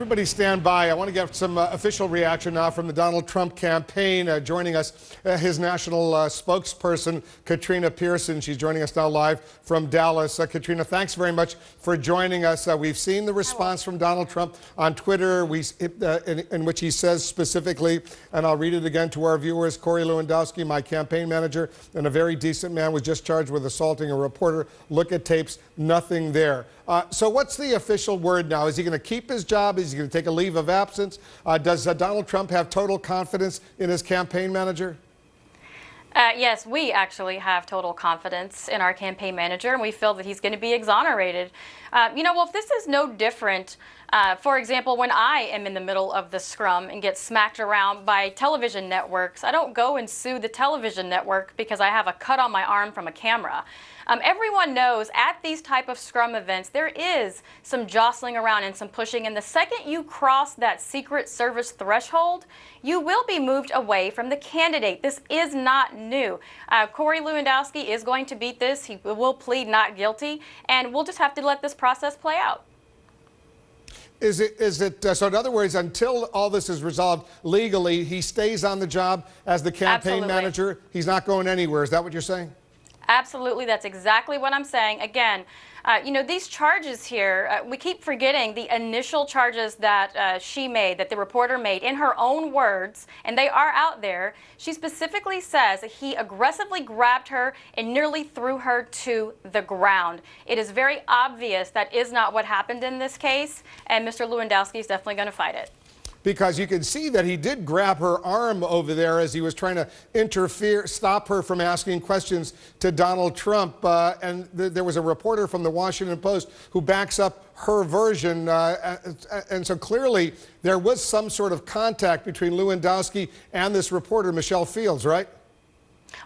Everybody stand by. I want to get some official reaction now from the Donald Trump campaign. Joining us, his national spokesperson, Katrina Pearson. She's joining us now live from Dallas. Katrina, thanks very much for joining us. We've seen the response from Donald Trump on Twitter, in which he says specifically, and I'll read it again to our viewers, Corey Lewandowski, my campaign manager, and a very decent man, was just charged with assaulting a reporter. Look at tapes, nothing there. So what's the official word now? Is he going to keep his job? Is he going to take a leave of absence? Does Donald Trump have total confidence in his campaign manager? Yes, we actually have total confidence in our campaign manager, and we feel that he's going to be exonerated. Well, if this is no different, for example, when I am in the middle of the scrum and get smacked around by television networks, I don't go and sue the television network because I have a cut on my arm from a camera. Everyone knows at these type of scrum events, there is some jostling around and some pushing. And the second you cross that Secret Service threshold, you will be moved away from the candidate. This is not new. Corey Lewandowski is going to beat this. He will plead not guilty, and we'll just have to let this process play out. So in other words, until all this is resolved legally, he stays on the job as the campaign manager? He's not going anywhere. Is that what you're saying? Absolutely. That's exactly what I'm saying. Again, these charges here, we keep forgetting the initial charges that she made, that the reporter made in her own words, and they are out there. She specifically says that he aggressively grabbed her and nearly threw her to the ground. It is very obvious that is not what happened in this case, and Mr. Lewandowski is definitely going to fight it. Because you can see that he did grab her arm over there as he was trying to stop her from asking questions to Donald Trump. And there was a reporter from the Washington Post who backs up her version. And so clearly there was some sort of contact between Lewandowski and this reporter, Michelle Fields, right?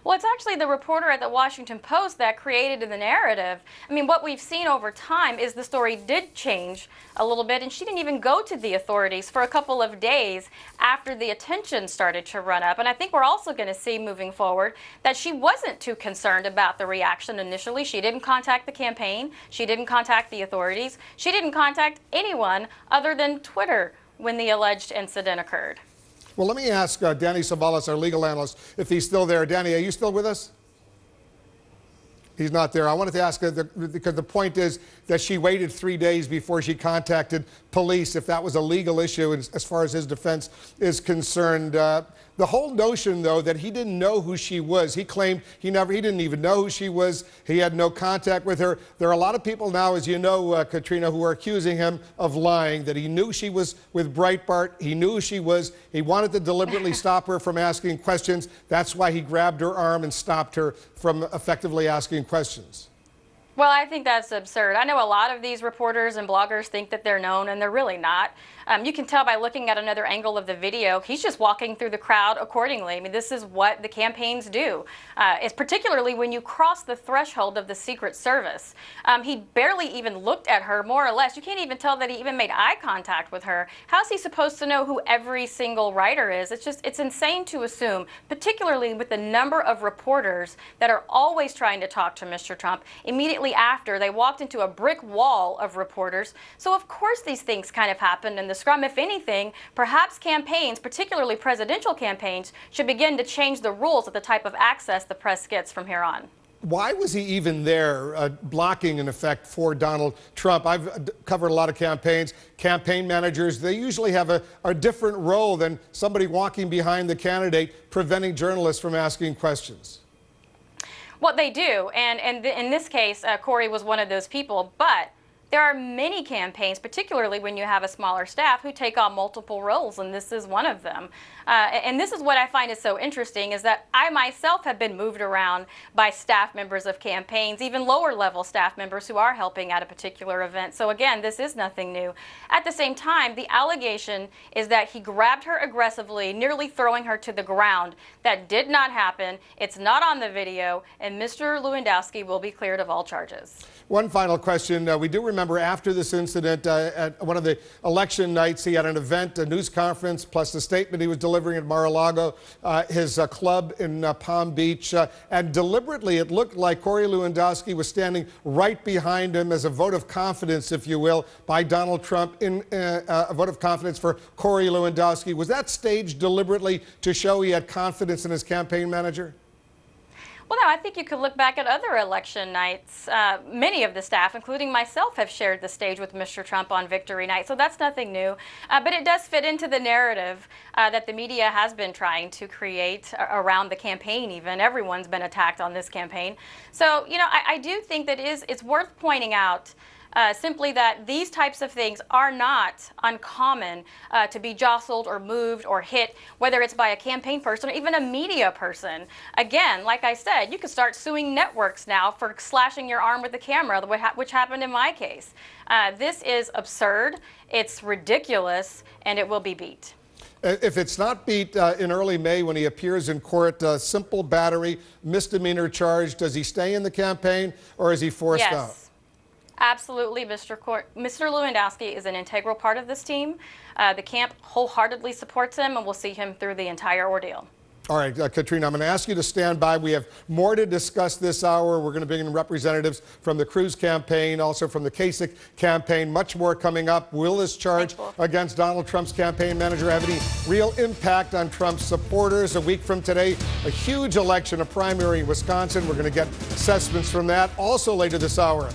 Well, it's actually the reporter at the Washington Post that created the narrative. I mean, what we've seen over time is the story did change a little bit, and she didn't even go to the authorities for a couple of days after the attention started to run up. And I think we're also going to see moving forward that she wasn't too concerned about the reaction initially. She didn't contact the campaign. She didn't contact the authorities. She didn't contact anyone other than Twitter when the alleged incident occurred. Well, let me ask Danny Savalas, our legal analyst, if he's still there. Danny, are you still with us? He's not there. I wanted to ask because the point is that she waited 3 days before she contacted police, if that was a legal issue as far as his defense is concerned. The whole notion, though, that he didn't know who she was. He claimed he didn't even know who she was. He had no contact with her. There are a lot of people now, as you know, Katrina, who are accusing him of lying, that he knew she was with Breitbart. He knew who she was. He wanted to deliberately stop her from asking questions. That's why he grabbed her arm and stopped her from effectively asking questions. Well, I think that's absurd. I know a lot of these reporters and bloggers think that they're known, and they're really not. You can tell by looking at another angle of the video, he's just walking through the crowd accordingly. I mean, this is what the campaigns do. It's particularly when you cross the threshold of the Secret Service. He barely even looked at her, more or less. You can't even tell that he even made eye contact with her. How's he supposed to know who every single writer is? It's insane to assume, particularly with the number of reporters that are always trying to talk to Mr. Trump. Immediately after, they walked into a brick wall of reporters. So of course these things kind of happened in the scrum. If anything, perhaps campaigns, particularly presidential campaigns, should begin to change the rules of the type of access the press gets from here on. Why was he even there blocking, in effect, for Donald Trump? I've covered a lot of campaigns. Campaign managers, they usually have a different role than somebody walking behind the candidate, preventing journalists from asking questions. Well, they do, and in this case, Corey was one of those people, but there are many campaigns, particularly when you have a smaller staff, who take on multiple roles, and this is one of them. And this is what I find is so interesting, is that I myself have been moved around by staff members of campaigns, even lower level staff members who are helping at a particular event. So again, this is nothing new. At the same time, the allegation is that he grabbed her aggressively, nearly throwing her to the ground. That did not happen. It's not on the video, and Mr. Lewandowski will be cleared of all charges. One final question. We do remember after this incident, at one of the election nights, he had an event, a news conference, plus the statement he was delivering at Mar-a-Lago, his club in Palm Beach. And deliberately, it looked like Corey Lewandowski was standing right behind him as a vote of confidence, if you will, by Donald Trump, in a vote of confidence for Corey Lewandowski. Was that staged deliberately to show he had confidence in his campaign manager? Well, no, I think you could look back at other election nights. Many of the staff, including myself, have shared the stage with Mr. Trump on victory night, so that's nothing new. But it does fit into the narrative that the media has been trying to create around the campaign even. Everyone's been attacked on this campaign. So, you know, I do think that it's worth pointing out simply that these types of things are not uncommon to be jostled or moved or hit, whether it's by a campaign person or even a media person. Again, like I said, you can start suing networks now for slashing your arm with the camera, which happened in my case. This is absurd, it's ridiculous, and it will be beat. If it's not beat in early May when he appears in court, simple battery, misdemeanor charge, does he stay in the campaign or is he forced out? Absolutely, Mr. Lewandowski is an integral part of this team. The camp wholeheartedly supports him, and we'll see him through the entire ordeal. All right, Katrina, I'm going to ask you to stand by. We have more to discuss this hour. We're going to bring in representatives from the Cruz campaign, also from the Kasich campaign. Much more coming up. Will this charge against Donald Trump's campaign manager have any real impact on Trump's supporters? A week from today, a huge election, a primary in Wisconsin. We're going to get assessments from that. Also later this hour,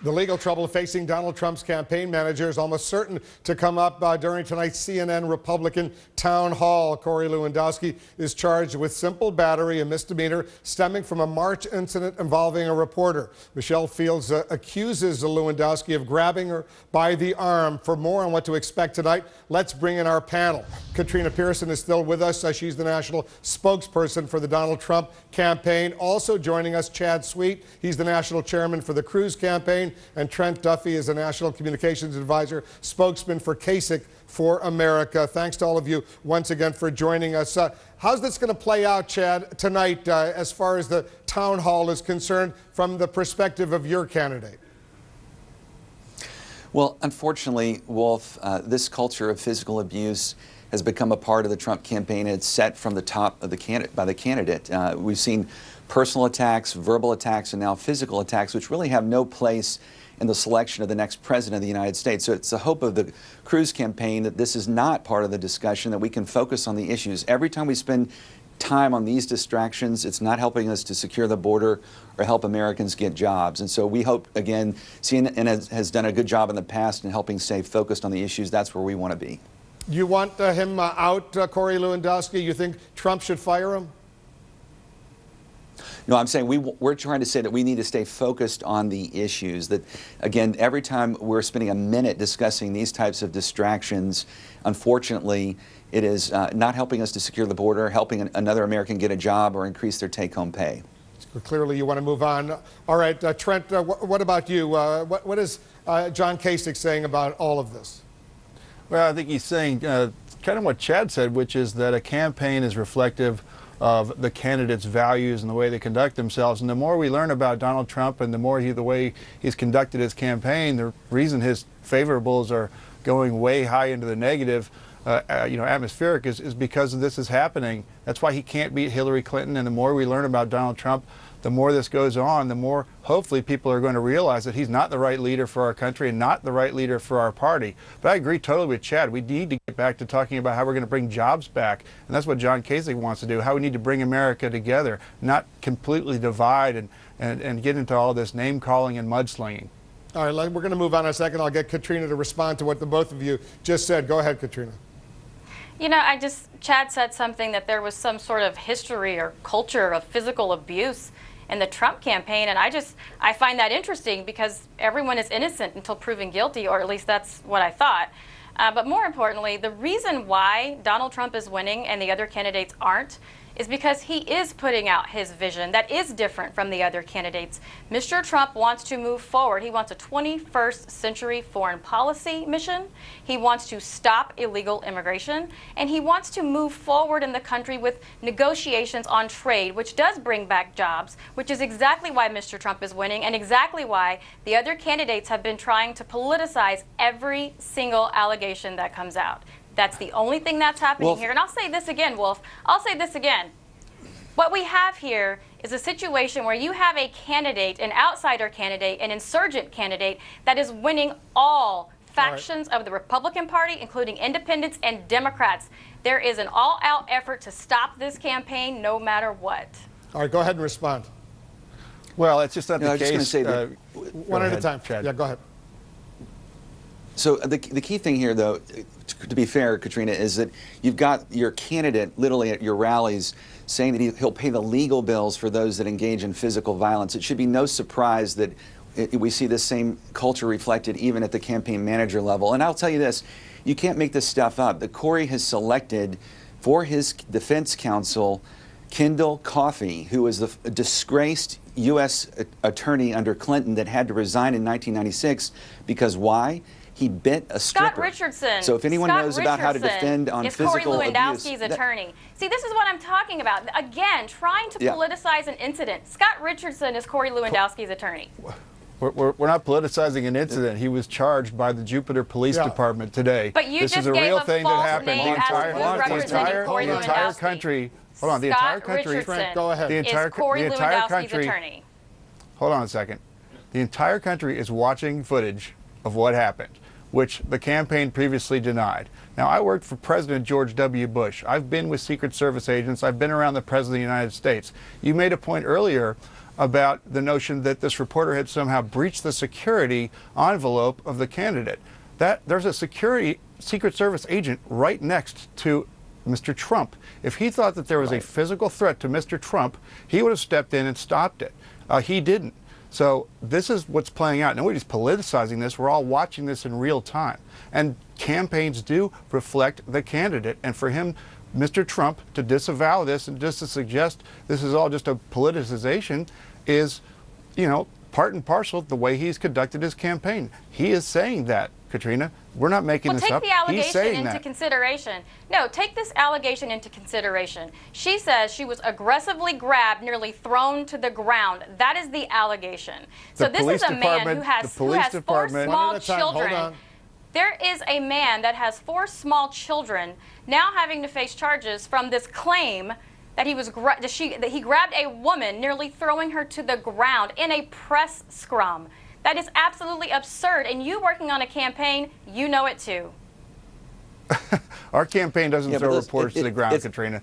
the legal trouble facing Donald Trump's campaign manager is almost certain to come up during tonight's CNN Republican town hall. Corey Lewandowski is charged with simple battery, a misdemeanor stemming from a March incident involving a reporter. Michelle Fields accuses Lewandowski of grabbing her by the arm. For more on what to expect tonight, let's bring in our panel. Katrina Pearson is still with us. She's the national spokesperson for the Donald Trump campaign. Also joining us, Chad Sweet. He's the national chairman for the Cruz campaign. And Trent Duffy is a national communications advisor, spokesman for Kasich for America. Thanks to all of you once again for joining us. How's this going to play out, Chad, tonight as far as the town hall is concerned from the perspective of your candidate? Well, unfortunately, Wolf, this culture of physical abuse has become a part of the Trump campaign. It's set from the top of by the candidate. We've seen personal attacks, verbal attacks, and now physical attacks, which really have no place in the selection of the next president of the United States. So it's the hope of the Cruz campaign that this is not part of the discussion, that we can focus on the issues. Every time we spend time on these distractions, it's not helping us to secure the border or help Americans get jobs. And so we hope, again, CNN has done a good job in the past in helping stay focused on the issues. That's where we want to be. You want him out, Corey Lewandowski? You think Trump should fire him? No, I'm saying we're trying to say that we need to stay focused on the issues. That, again, every time we're spending a minute discussing these types of distractions, unfortunately, it is not helping us to secure the border, helping another American get a job or increase their take-home pay. Clearly, you want to move on. All right, Trent, what about you? What is John Kasich saying about all of this? Well, I think he's saying kind of what Chad said, which is that a campaign is reflective of the candidate's values and the way they conduct themselves. And the more we learn about Donald Trump and the more the way he's conducted his campaign, the reason his favorables are going way high into the negative, atmospheric is because this is happening. That's why he can't beat Hillary Clinton. And the more we learn about Donald Trump, the more this goes on, the more hopefully people are going to realize that he's not the right leader for our country and not the right leader for our party. But I agree totally with Chad. We need to get back to talking about how we're going to bring jobs back. And that's what John Kasich wants to do, how we need to bring America together, not completely divide and get into all this name-calling and mudslinging. All right, we're going to move on in a second. I'll get Katrina to respond to what the both of you just said. Go ahead, Katrina. You know, Chad said something that there was some sort of history or culture of physical abuse in the Trump campaign, and I find that interesting because everyone is innocent until proven guilty, or at least that's what I thought. But more importantly, the reason why Donald Trump is winning and the other candidates aren't is because he is putting out his vision that is different from the other candidates. Mr. Trump wants to move forward. He wants a 21st century foreign policy mission. He wants to stop illegal immigration, and he wants to move forward in the country with negotiations on trade, which does bring back jobs, which is exactly why Mr. Trump is winning and exactly why the other candidates have been trying to politicize every single allegation that comes out. That's the only thing that's happening here. And I'll say this again, Wolf. I'll say this again. What we have here is a situation where you have a candidate, an outsider candidate, an insurgent candidate that is winning all factions of the Republican Party, including independents and Democrats. There is an all-out effort to stop this campaign no matter what. All right, go ahead and respond. Well, it's just not the I was just case. going to say that. One at a ahead, time. Chad. Yeah, go ahead. So the key thing here, though, to be fair, Katrina, is that you've got your candidate literally at your rallies saying that he'll pay the legal bills for those that engage in physical violence. It should be no surprise that we see this same culture reflected even at the campaign manager level. And I'll tell you this, you can't make this stuff up. The Corey has selected for his defense counsel Kendall Coffey, who was a disgraced U.S. attorney under Clinton that had to resign in 1996 because why? He bit a stripper. Scott Richardson. So if anyone knows about how to defend on physical Corey abuse, Lewandowski's attorney. See, this is what I'm talking about. Again, trying to politicize an incident. Scott Richardson is Corey Lewandowski's attorney. We're not politicizing an incident. He was charged by the Jupiter Police Department today. But you this just is a gave real a thing false that happened. name The entire country. Hold on. The entire country. Richardson Go ahead. The entire, is Corey the entire Lewandowski's country. attorney. Hold on a second. The entire country is watching footage of what happened, which the campaign previously denied. Now, I worked for President George W. Bush. I've been with Secret Service agents. I've been around the President of the United States. You made a point earlier about the notion that this reporter had somehow breached the security envelope of the candidate. There's a Secret Service agent right next to Mr. Trump. If he thought that there was a physical threat to Mr. Trump, he would have stepped in and stopped it. He didn't. So this is what's playing out. Nobody's politicizing this. We're all watching this in real time. And campaigns do reflect the candidate. And for him, Mr. Trump, to disavow this and just to suggest this is all just a politicization is, part and parcel the way he's conducted his campaign. He is saying that, Katrina. We're not making this up. Take the allegation into that. consideration. No, take this allegation into consideration. She says she was aggressively grabbed, nearly thrown to the ground. That is the allegation. So this is a man who has four small children. There is a man that has 4 small children now having to face charges from this claim that he grabbed a woman, nearly throwing her to the ground in a press scrum. That is absolutely absurd. And you working on a campaign, you know it too. Our campaign doesn't throw reporters to the ground, Katrina.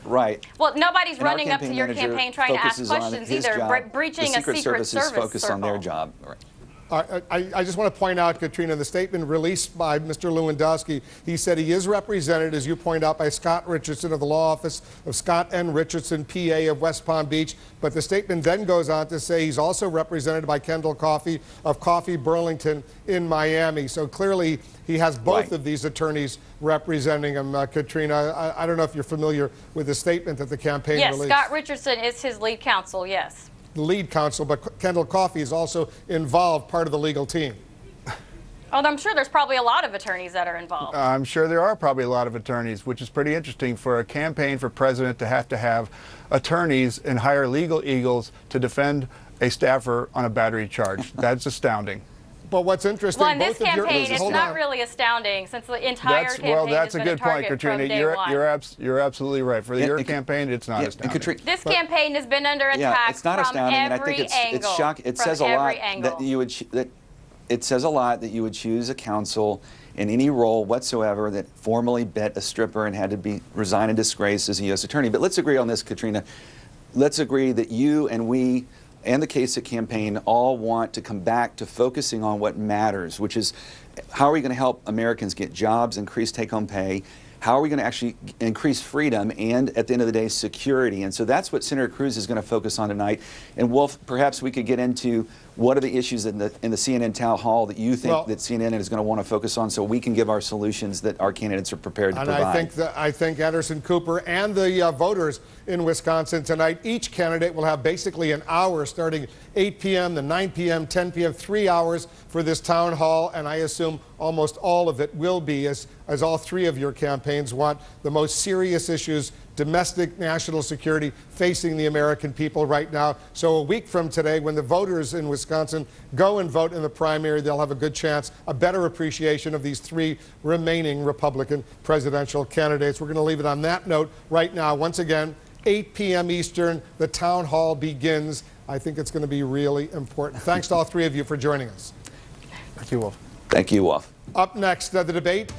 Right. Well, nobody's running up to your campaign trying to ask questions either, breaching a Secret Service is focused on their job. Right. I just want to point out, Katrina, the statement released by Mr. Lewandowski, he said he is represented, as you point out, by Scott Richardson of the law office of Scott N. Richardson, PA of West Palm Beach. But the statement then goes on to say he's also represented by Kendall Coffey of Coffey Burlington in Miami. So clearly he has both of these attorneys representing him, Katrina. I don't know if you're familiar with the statement that the campaign released. Yes, Scott Richardson is his lead counsel, yes. The lead counsel, but Kendall Coffey is also involved, part of the legal team. Oh, I'm sure there's probably a lot of attorneys that are involved. I'm sure there are probably a lot of attorneys, which is pretty interesting for a campaign for president to have attorneys and hire legal eagles to defend a staffer on a battery charge. That's astounding. But what's interesting, well, in this campaign, it's not really astounding since the entire campaign that's has a been good point, Katrina. You're absolutely right. For your campaign, it's not astounding. This campaign has been under attack it's not from astounding, every and I think it's shocking. It says a lot that you would it says a lot that you would choose a counsel in any role whatsoever that formally bit a stripper and had to resign in disgrace as a U.S. attorney. But let's agree on this, Katrina. Let's agree that you and we and the Kasich campaign all want to come back to focusing on what matters, which is how are we going to help Americans get jobs, increase take-home pay, how are we going to actually increase freedom and, at the end of the day, security? And so that's what Senator Cruz is going to focus on tonight. And Wolf, perhaps we could get into what are the issues in the CNN town hall that you think that CNN is going to want to focus on, so we can give our solutions that our candidates are prepared to provide. And I think Anderson Cooper and the voters in Wisconsin tonight, each candidate will have basically an hour starting 8 p.m. to 9 p.m., 10 p.m., 3 hours for this town hall, and I assume almost all of it will be, as all three of your campaigns want, the most serious issues, domestic national security, facing the American people right now. So a week from today, when the voters in Wisconsin go and vote in the primary, they'll have a good chance, a better appreciation of these three remaining Republican presidential candidates. We're going to leave it on that note right now. Once again, 8 p.m. Eastern, the town hall begins. I think it's going to be really important. Thanks to all three of you for joining us. Thank you, Wolf. Thank you, Wolf. Up next, the debate